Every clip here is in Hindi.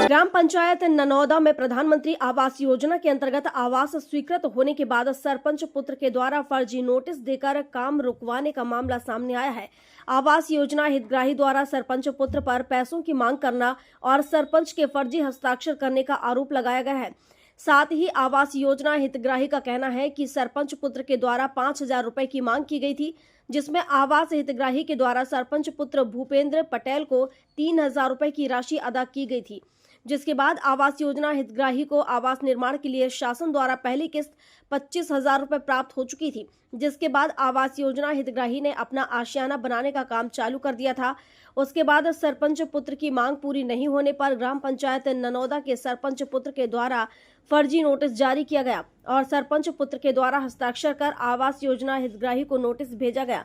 ग्राम पंचायत ननौदा में प्रधानमंत्री आवास योजना के अंतर्गत आवास स्वीकृत होने के बाद सरपंच पुत्र के द्वारा फर्जी नोटिस देकर काम रुकवाने का मामला सामने आया है। आवास योजना हितग्राही द्वारा सरपंच पुत्र पर पैसों की मांग करना और सरपंच के फर्जी हस्ताक्षर करने का आरोप लगाया गया है। साथ ही आवास योजना हितग्राही का कहना है कि सरपंच पुत्र के द्वारा 5,000 रुपए की मांग की गई थी, जिसमें आवास हितग्राही के द्वारा सरपंच पुत्र भूपेंद्र पटेल को 3,000 रुपए की राशि अदा की गई थी, जिसके बाद आवास योजना हितग्राही को आवास निर्माण के लिए शासन द्वारा पहली किस्त 25,000 रुपए प्राप्त हो चुकी थी, जिसके बाद आवास योजना हितग्राही ने अपना आशियाना बनाने का काम चालू कर दिया था। उसके बाद सरपंच पुत्र की मांग पूरी नहीं होने पर ग्राम पंचायत ननौदा के सरपंच पुत्र के द्वारा फर्जी नोटिस जारी किया गया और सरपंच पुत्र के द्वारा हस्ताक्षर कर आवास योजना हितग्राही को नोटिस भेजा गया,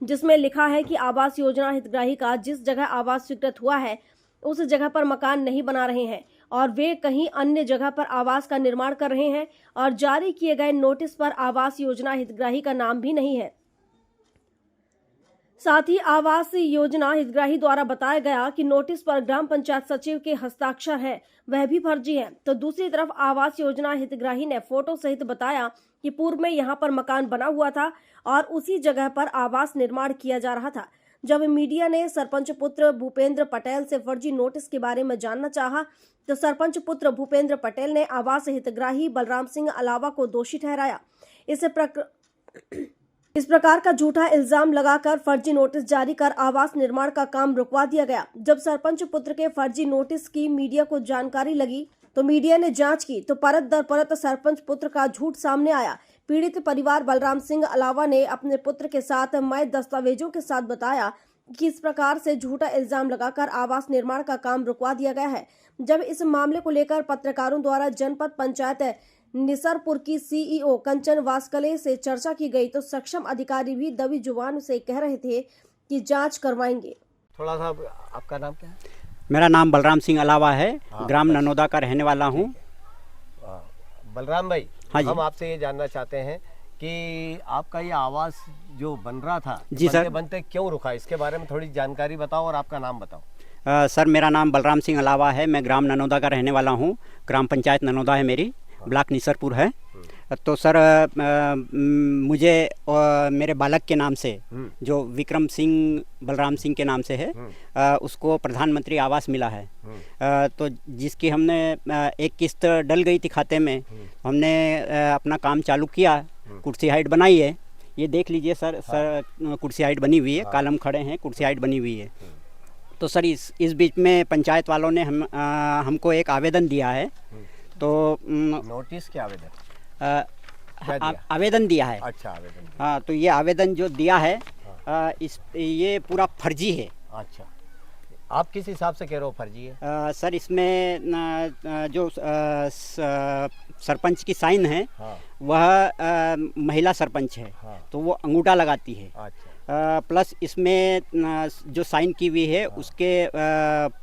जिसमें लिखा है कि आवास योजना हितग्राही का जिस जगह आवास स्वीकृत हुआ है उस जगह पर मकान नहीं बना रहे हैं और वे कहीं अन्य जगह पर आवास का निर्माण कर रहे हैं और जारी किए गए नोटिस पर आवास योजना हितग्राही का नाम भी नहीं है। साथ ही आवास योजना हितग्राही द्वारा बताया गया कि नोटिस पर ग्राम पंचायत सचिव के हस्ताक्षर है, वह भी फर्जी है। तो दूसरी तरफ आवास योजना हितग्राही ने फोटो सहित बताया कि पूर्व में यहां पर मकान बना हुआ था और उसी जगह पर आवास निर्माण किया जा रहा था। जब मीडिया ने सरपंच पुत्र भूपेंद्र पटेल से फर्जी नोटिस के बारे में जानना चाहा, तो सरपंच पुत्र भूपेंद्र पटेल ने आवास हितग्राही बलराम सिंह अलावा को दोषी ठहराया। इस प्रकार का झूठा इल्जाम लगाकर फर्जी नोटिस जारी कर आवास निर्माण का काम रुकवा दिया गया। जब सरपंच पुत्र के फर्जी नोटिस की मीडिया को जानकारी लगी तो मीडिया ने जांच की तो परत दर परत सरपंच पुत्र का झूठ सामने आया। पीड़ित परिवार बलराम सिंह अलावा ने अपने पुत्र के साथ मय दस्तावेजों के साथ बताया कि इस प्रकार से झूठा इल्जाम लगाकर आवास निर्माण का काम रुकवा दिया गया है। जब इस मामले को लेकर पत्रकारों द्वारा जनपद पंचायत निसरपुर की सीईओ कंचन वास्कले से चर्चा की गई तो सक्षम अधिकारी भी दबी जुबान से कह रहे थे कि जांच करवाएंगे। थोड़ा सा आपका नाम क्या है? मेरा नाम बलराम सिंह अलावा है। ग्राम ननौदा का रहने वाला हूँ। बलराम भाई, हाँ जी। हम आपसे ये जानना चाहते हैं कि आपका ये आवास जो बन रहा था जी सर, बनते क्यों रुका, इसके बारे में थोड़ी जानकारी बताओ और आपका नाम बताओ। सर मेरा नाम बलराम सिंह अलावा है। मैं ग्राम ननौदा का रहने वाला हूँ। ग्राम पंचायत ननौदा है मेरी, ब्लॉक निसरपुर है। तो सर मुझे मेरे बालक के नाम से जो विक्रम सिंह बलराम सिंह के नाम से है, उसको प्रधानमंत्री आवास मिला है। तो जिसकी हमने एक किस्त डल गई थी खाते में, हमने अपना काम चालू किया, कुर्सी हाइट बनाई है। ये देख लीजिए सर, कुर्सी हाइट बनी हुई है, कॉलम खड़े हैं, कुर्सी हाइट बनी हुई है। तो सर इस बीच में पंचायत वालों ने हमको एक आवेदन दिया है। तो नोटिस के आवेदन आवेदन दिया है। अच्छा, आवेदन। हाँ, तो ये आवेदन जो दिया है ये पूरा फर्जी है। अच्छा, आप किस हिसाब से कह रहे हो फर्जी है? सर इसमें जो सरपंच की साइन है, वह महिला सरपंच है। तो वो अंगूठा लगाती है। अच्छा। प्लस इसमें जो साइन की हुई है उसके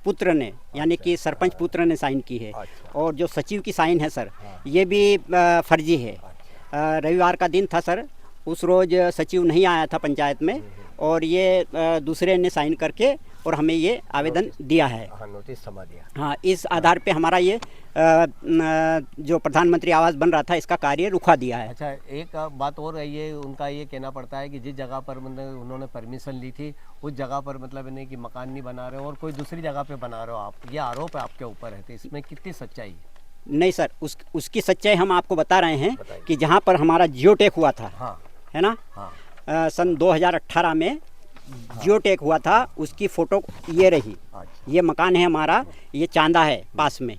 पुत्र ने, यानी कि सरपंच पुत्र ने साइन की है। और जो सचिव की साइन है सर, ये भी फर्जी है। रविवार का दिन था सर, उस रोज़ सचिव नहीं आया था पंचायत में और ये दूसरे ने साइन करके और हमें ये आवेदन दिया है। नोटिस थमा दिया। हाँ, इस आधार पे हमारा ये जो प्रधानमंत्री आवास बन रहा था इसका कार्य रुका दिया है। अच्छा, एक बात और है, ये उनका ये कहना पड़ता है कि जिस जगह पर मतलब उन्होंने परमिशन ली थी उस जगह पर मतलब नहीं कि मकान नहीं बना रहे हो और कोई दूसरी जगह पे बना रहे हो आप, ये आरोप है आपके ऊपर है। तो इसमें कितनी सच्चाई है? नहीं सर, उसकी सच्चाई हम आपको बता रहे हैं कि जहाँ पर हमारा जियोटेक हुआ था, है ना, सन 2018 में जियोटेक हुआ था, उसकी फ़ोटो ये रही। ये मकान है हमारा, ये चांदा है पास में,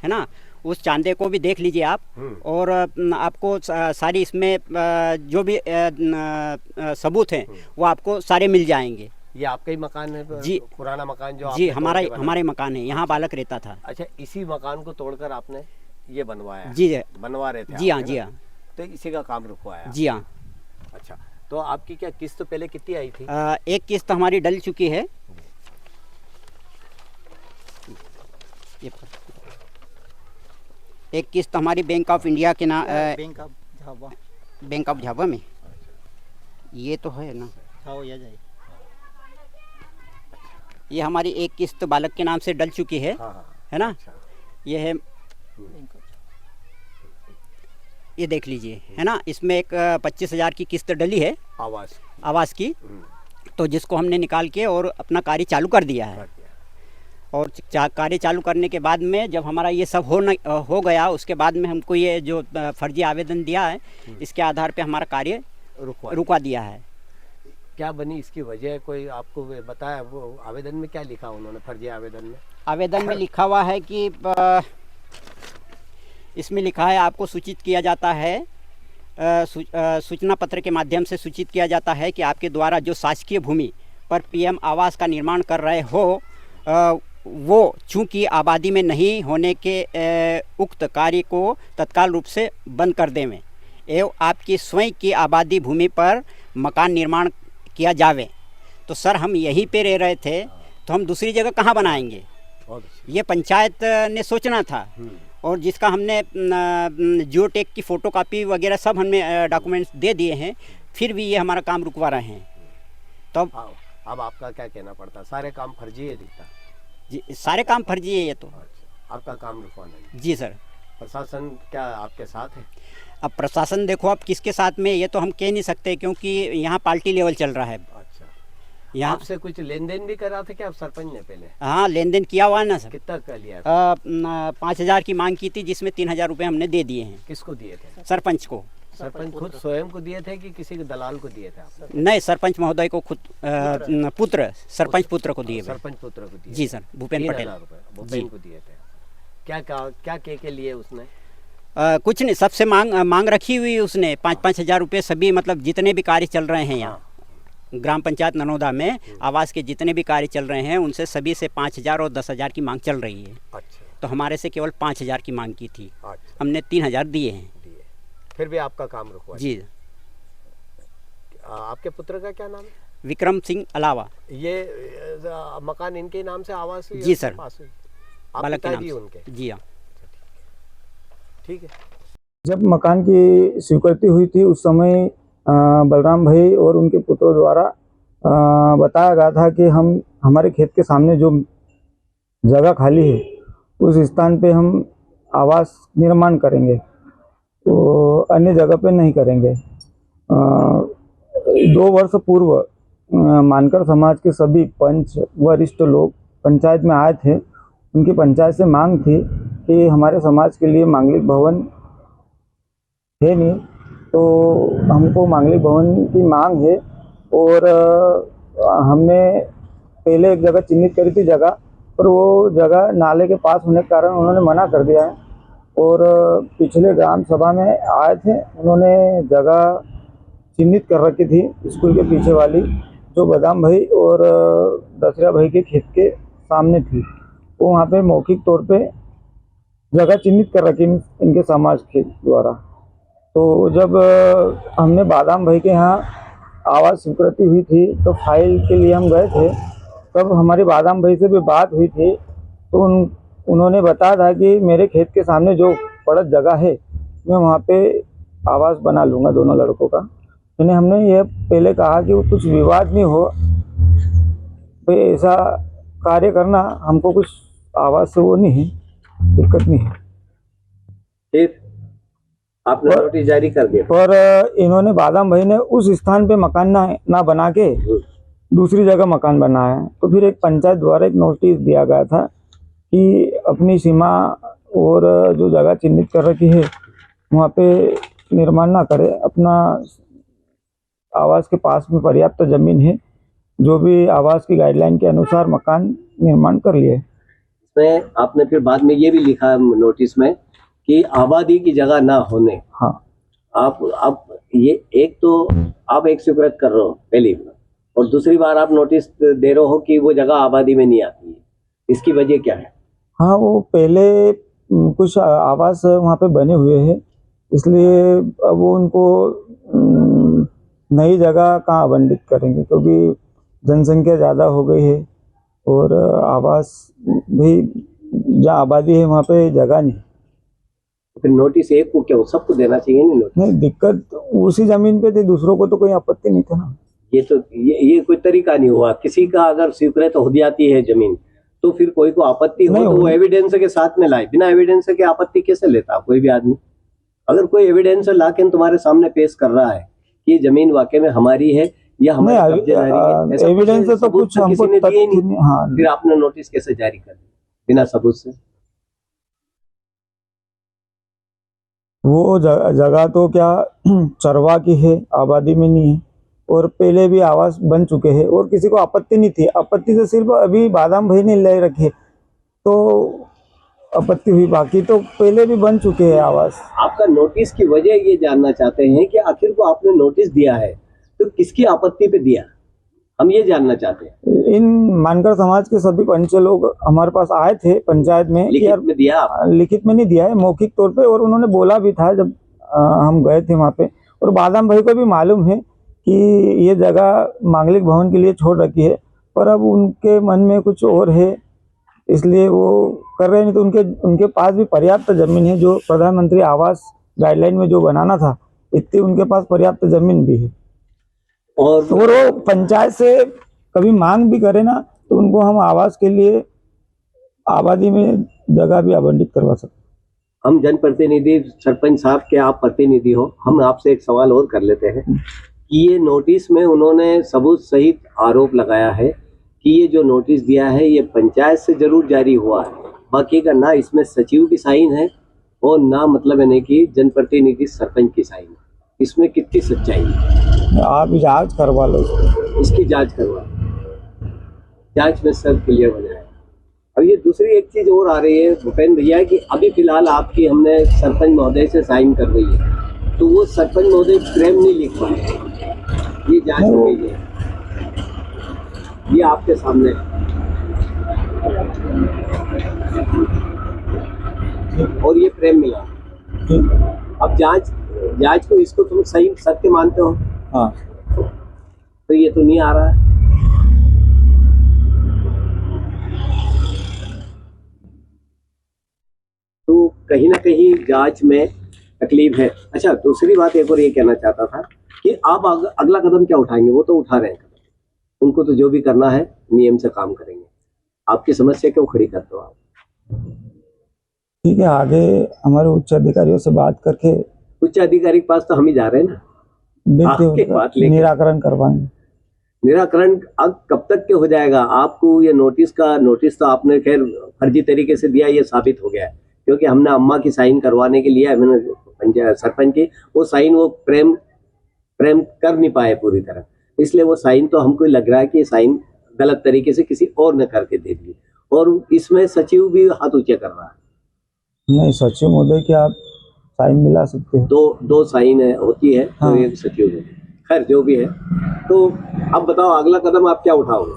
है ना। उस चांदे को भी देख लीजिए आप, और आपको सारी इसमें जो भी सबूत हैं वो आपको सारे मिल जाएंगे। ये आपका ही मकान है? जी, पुराना मकान जो जी हमारे मकान है, यहाँ बालक रहता था। अच्छा, इसी मकान को तोड़कर आपने ये बनवाया? जी, बनवा रहे थे? जी हाँ, जी हाँ। तो इसी का काम रुकवाया? जी हाँ। अच्छा, तो आपकी क्या किस्त पहले कितनी आई थी? एक किस्त हमारी डल चुकी है। एक किस्त हमारी बैंक ऑफ इंडिया के नाम, बैंक ऑफ झाबा में, ये तो है ना, ये हमारी एक किस्त बालक के नाम से डल चुकी है, है ना। ये है, ये देख लीजिए, है ना, इसमें एक 25,000 की किस्त डली है आवास की, तो जिसको हमने निकाल के और अपना कार्य चालू कर दिया है। और कार्य चालू करने के बाद में जब हमारा ये सब हो गया, उसके बाद में हमको ये जो फर्जी आवेदन दिया है, इसके आधार पे हमारा कार्य रुकवा दिया है। क्या बनी इसकी वजह, कोई आपको बताया? वो आवेदन में क्या लिखा उन्होंने, फर्जी आवेदन में? आवेदन में लिखा हुआ है कि इसमें लिखा है आपको सूचित किया जाता है, सूचना पत्र के माध्यम से सूचित किया जाता है कि आपके द्वारा जो शासकीय भूमि पर पीएम आवास का निर्माण कर रहे हो, वो चूंकि आबादी में नहीं होने के उक्त कार्य को तत्काल रूप से बंद कर देवें एवं आपकी स्वयं की आबादी भूमि पर मकान निर्माण किया जावे। तो सर हम यहीं पे रह रहे थे, तो हम दूसरी जगह कहाँ बनाएंगे? ये पंचायत ने सोचना था, और जिसका हमने जियोटेक की फ़ोटोकॉपी वगैरह सब हमने डॉक्यूमेंट्स दे दिए हैं, फिर भी ये हमारा काम रुकवा रहे हैं। तो अब आपका क्या कहना पड़ता है? सारे काम फर्जी है दिखता? जी, सारे काम फर्जी है ये तो। आपका काम रुकवाना है? जी सर। प्रशासन क्या आपके साथ है? अब प्रशासन देखो, अब किसके साथ में ये तो हम कह नहीं सकते, क्योंकि यहाँ पार्टी लेवल चल रहा है। अच्छा, यहाँ आपसे कुछ लेन देन भी करा था क्या आप सरपंच ने पहले? हाँ, लेन देन किया हुआ है ना सर। कितना कर लिया? 5,000 की मांग की थी, जिसमें 3,000 रुपये हमने दे दिए हैं। किसको दिए थे? सरपंच को। सरपंच खुद स्वयं को दिए थे कि किसी के दलाल को दिए थे आप? नहीं, सरपंच महोदय को खुद पुत्र, सरपंच पुत्र को दिए। सरपंच पुत्र को दिए? जी सर, भूपेन पटेल। भूपेन को दिए थे। क्या के लिए उसने? कुछ नहीं, सबसे मांग रखी हुई उसने 5-5 हज़ार रुपये, सभी मतलब जितने भी कार्य चल रहे हैं यहाँ ग्राम पंचायत ननौदा में आवास के जितने भी कार्य चल रहे हैं, उनसे सभी से 5,000 और 10,000 की मांग चल रही है। अच्छा। तो हमारे से केवल 5,000 की मांग की थी। अच्छा। हमने 3,000 दिए हैं। फिर भी आपका काम रुकवा? जी। आपके पुत्र का क्या नाम है? विक्रम सिंह अलावा। ये मकान इनके नाम से आवास? जी सर, बालक के नाम से उनके? जी हाँ, ठीक है। जब मकान की स्वीकृति हुई थी, उस समय बलराम भाई और उनके पुत्रों द्वारा बताया गया था कि हम हमारे खेत के सामने जो जगह खाली है, उस स्थान पे हम आवास निर्माण करेंगे, तो अन्य जगह पे नहीं करेंगे। 2 वर्ष पूर्व मानकर समाज के सभी पंच वरिष्ठ लोग पंचायत में आए थे। उनकी पंचायत से मांग थी कि हमारे समाज के लिए मांगलिक भवन है नहीं, तो हमको मांगलिक भवन की मांग है। और हमने पहले एक जगह चिन्हित करी थी जगह, पर वो जगह नाले के पास होने के कारण उन्होंने मना कर दिया है। और पिछले ग्राम सभा में आए थे, उन्होंने जगह चिन्हित कर रखी थी स्कूल के पीछे वाली, जो बादाम भाई और दशरा भाई के खेत के सामने थी। वो वहाँ पे मौखिक तौर पे जगह चिन्हित कर रखी इनके समाज के द्वारा। तो जब हमने बादाम भाई के यहाँ आवास स्वीकृति हुई थी, तो फाइल के लिए हम गए थे। तब हमारी बादाम भाई से भी बात हुई थी, तो उन्होंने बताया था कि मेरे खेत के सामने जो पड़त जगह है, मैं वहाँ पे आवास बना लूँगा दोनों लड़कों का। मैंने हमने ये पहले कहा कि वो कुछ विवाद नहीं हो, भाई ऐसा कार्य करना, हमको कुछ आवास से वो नहीं है, दिक्कत नहीं है। फिर आपने नोटिस जारी कर दिया? पर इन्होंने बादाम भाई ने उस स्थान पे मकान ना बना के दूसरी जगह मकान बनाया। तो फिर एक पंचायत द्वारा एक नोटिस दिया गया था कि अपनी सीमा और जो जगह चिन्हित कर रखी है वहाँ पे निर्माण ना करे, अपना आवास के पास में पर्याप्त जमीन है, जो भी आवास की गाइडलाइन के अनुसार मकान निर्माण कर लिए। इसमें आपने फिर बाद में ये भी लिखा नोटिस में कि आबादी की जगह ना होने। हाँ, आप ये एक तो आप एक स्वीकृत कर रहे हो पहली बार, और दूसरी बार आप नोटिस दे रहे हो कि वो जगह आबादी में नहीं आती है, इसकी वजह क्या है? हाँ, वो पहले कुछ आवास वहाँ पे बने हुए हैं, इसलिए अब वो उनको नई जगह कहाँ आवंटित करेंगे, क्योंकि जनसंख्या ज़्यादा हो गई है और आवास भी जहाँ आबादी है वहाँ पे जगह नहीं। फिर नोटिस एक को क्या सबको देना चाहिए? नहीं नोटिस? नहीं, दिक्कत उसी जमीन पे थी, दूसरों को तो कोई आपत्ति नहीं था ना। ये तो ये कोई तरीका नहीं हुआ। किसी का अगर स्वीकृत हो जाती है जमीन, तो फिर कोई को आपत्ति हो नहीं, तो वो एविडेंस के साथ में लाए। बिना एविडेंस के आपत्ति कैसे लेता कोई भी आदमी? अगर कोई एविडेंस ला के तुम्हारे सामने पेश कर रहा है कि ये जमीन वाकई में हमारी है या हमारे नहीं, कब्जेदारी है, ऐसा एविडेंस कुछ से तो सबूत कुछ तो हमको किसी ने दिए ही तथ्य नहीं। हाँ, फिर आपने नोटिस कैसे जारी कर दिया बिना सबूत से? वो जगह तो क्या चरवा की है, आबादी में नहीं है, और पहले भी आवास बन चुके हैं और किसी को आपत्ति नहीं थी। आपत्ति तो सिर्फ अभी बादाम भाई ने ले रखे तो आपत्ति हुई, बाकी तो पहले भी बन चुके हैं आवास। आपका नोटिस की वजह ये जानना चाहते हैं कि आखिर को आपने नोटिस दिया है तो किसकी आपत्ति पे दिया, हम ये जानना चाहते हैं। इन मानकर समाज के सभी पंच लोग हमारे पास आए थे पंचायत में। लिखित में दिया आप? लिखित में नहीं दिया है, मौखिक तौर पे, और उन्होंने बोला भी था जब हम गए थे वहाँ पे। और बादाम भाई को भी मालूम है कि ये जगह मांगलिक भवन के लिए छोड़ रखी है, पर अब उनके मन में कुछ और है इसलिए वो कर रहे हैं। नहीं तो उनके पास भी पर्याप्त जमीन है, जो प्रधानमंत्री आवास गाइडलाइन में जो बनाना था, इतनी उनके पास पर्याप्त जमीन भी है। और वो पंचायत से कभी मांग भी करे ना तो उनको हम आवास के लिए आबादी में जगह भी आवंटित करवा सकते। हम जनप्रतिनिधि सरपंच साहब के आप प्रतिनिधि हो, हम आपसे एक सवाल और कर लेते हैं कि ये नोटिस में उन्होंने सबूत सहित आरोप लगाया है कि ये जो नोटिस दिया है ये पंचायत से जरूर जारी हुआ है, बाकी का ना इसमें सचिव की साइन है और ना मतलब है कि जनप्रतिनिधि सरपंच की साइन है। इसमें कितनी सच्चाई है? आप जांच करवा लो इसकी जांच करवा, जांच में सब क्लियर हो जाए। अब ये दूसरी एक चीज और आ रही है भूपेंद्र भैया कि अभी फिलहाल आपकी हमने सरपंच महोदय से साइन कर रही है, तो वो सरपंच महोदय प्रेम नहीं लिख पाए, ये जांच हो गई है, ये आपके सामने और ये प्रेम मिला। अब जांच को इसको तुम सही सत्य मानते हो? हाँ, तो ये तो नहीं आ रहा है। तो कहीं ना कहीं जांच में तकलीफ है। अच्छा, दूसरी बात एक और ये कहना चाहता था कि आप अगला कदम क्या उठाएंगे? वो तो उठा रहे हैं कदम, उनको तो जो भी करना है नियम से काम करेंगे। आपकी समस्या क्यों खड़ी करते हो आप? ठीक है, आगे हमारे उच्च अधिकारियों से बात करके उच्च अधिकारी के पास तो हम ही जा रहे हैं ना, देखते आपके हैं, बात लेके निराकरण करवाएंगे। निराकरण अब कब तक के हो जाएगा? आपको ये नोटिस तो आपने खैर फर्जी तरीके से दिया, ये साबित हो गया है, क्योंकि हमने अम्मा की साइन करवाने के लिए मैंने पंचायत सरपंच की वो साइन वो प्रेम कर नहीं पाए पूरी तरह, इसलिए वो साइन तो हमको लग रहा है कि साइन गलत तरीके से किसी और ने करके दे दी, और इसमें सचिव भी हाथ ऊंचे कर रहा है। नहीं, सचिव महोदय की आप साइन मिला सकते हो। दो साइन होती है तो हाँ। एक सचिव है, खैर जो भी है। तो अब बताओ अगला कदम आप क्या उठाओगे?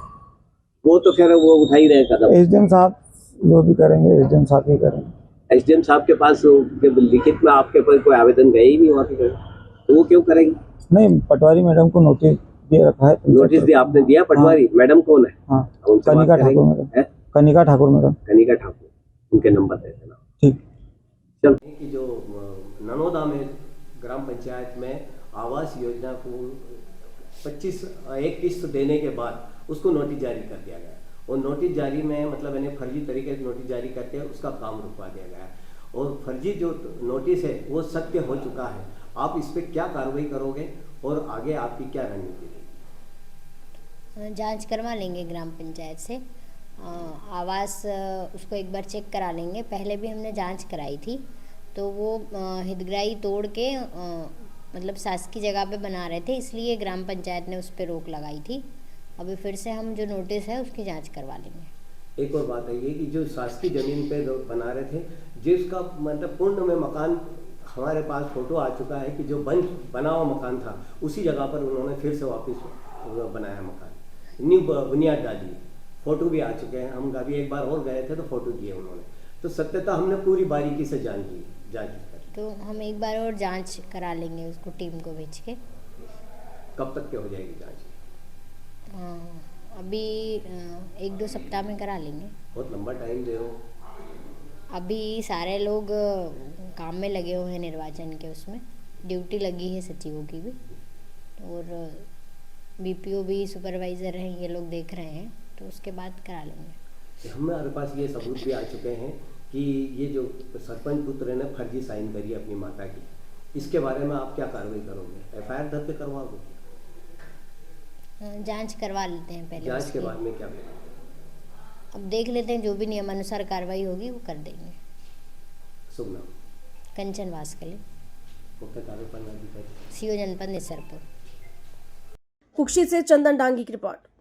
वो तो खैर वो उठा ही रहे कदम, एसडीएम साहब जो भी करेंगे एसडीएम साहब ही करेंगे। एसडीएम साहब के पास लिखित में आपके पास कोई आवेदन गए ही नहीं वहाँ पे, तो वो क्यों करेंगे? नहीं, पटवारी मैडम को नोटिस दे रखा है। नोटिस दिया आपने दिया? पटवारी मैडम कौन है? हाँ, उनसे बात कनिका करेंगे। ठाकुर मैडम। है? कनिका ठाकुर मैडम। कनिका ठाकुर, उनके नंबर दे देना। ठीक। चल कि जो ननौदा में ग्राम पंचायत में आवास योजना को 1 किस्त देने के बाद उसको नोटिस जारी कर दिया गया, और नोटिस जारी में मतलब इन्हें फर्जी तरीके से नोटिस जारी करके उसका काम रुकवा दिया गया, और फर्जी जो नोटिस है वो सत्य हो चुका है। आप इस पर क्या कार्रवाई करोगे और आगे आपकी क्या रणनीति रहेगी? जांच करवा लेंगे ग्राम पंचायत से, आवास उसको एक बार चेक करा लेंगे। पहले भी हमने जांच कराई थी तो वो हितग्राही तोड़ के मतलब शासकीय जगह पे बना रहे थे, इसलिए ग्राम पंचायत ने उस पर रोक लगाई थी। अभी फिर से हम जो नोटिस है उसकी जांच करवा लेंगे। एक और बात है ये कि जो शासकीय जमीन पे बना रहे थे, जिसका मतलब पूर्ण में मकान हमारे पास फोटो आ चुका है कि जो बना हुआ मकान था उसी जगह पर उन्होंने फिर से वापस बनाया मकान, न्यू बुनियाद डाली, फोटो भी आ चुके हैं। हम अभी एक बार और गए थे तो फोटो दिए उन्होंने, तो सत्यता हमने पूरी बारीकी से जांच की। तो हम एक बार और जांच करा लेंगे उसको टीम को भेज के। कब तक के हो जाएगी जांच? अभी 1-2 सप्ताह में करा लेंगे। बहुत लंबा टाइम दे हो। अभी सारे लोग काम में लगे हुए हैं, निर्वाचन के उसमें ड्यूटी लगी है सचिवों की भी, और बीपीओ भी सुपरवाइज़र हैं, ये लोग देख रहे हैं, तो उसके बाद करा लेंगे। हमारे पास ये सबूत भी आ चुके हैं कि ये जो सरपंच पुत्र ने फर्जी साइन करी है अपनी माता की, इसके बारे में आप क्या कार्रवाई करोगे? एफआईआर दर्ज करवाओगे? जांच करवा लेते हैं पहले जांच के उसकी। बाद में क्या करेंगे? अब देख लेते हैं, जो भी नियमानुसार कार्रवाई होगी वो कर देंगे। शुभ नाम? कंचन वास्कले, मुख्य कार्यपालन अधिकारी। सीओ जनपद निसरपुर। कुक्षी से चंदन डांगी की रिपोर्ट।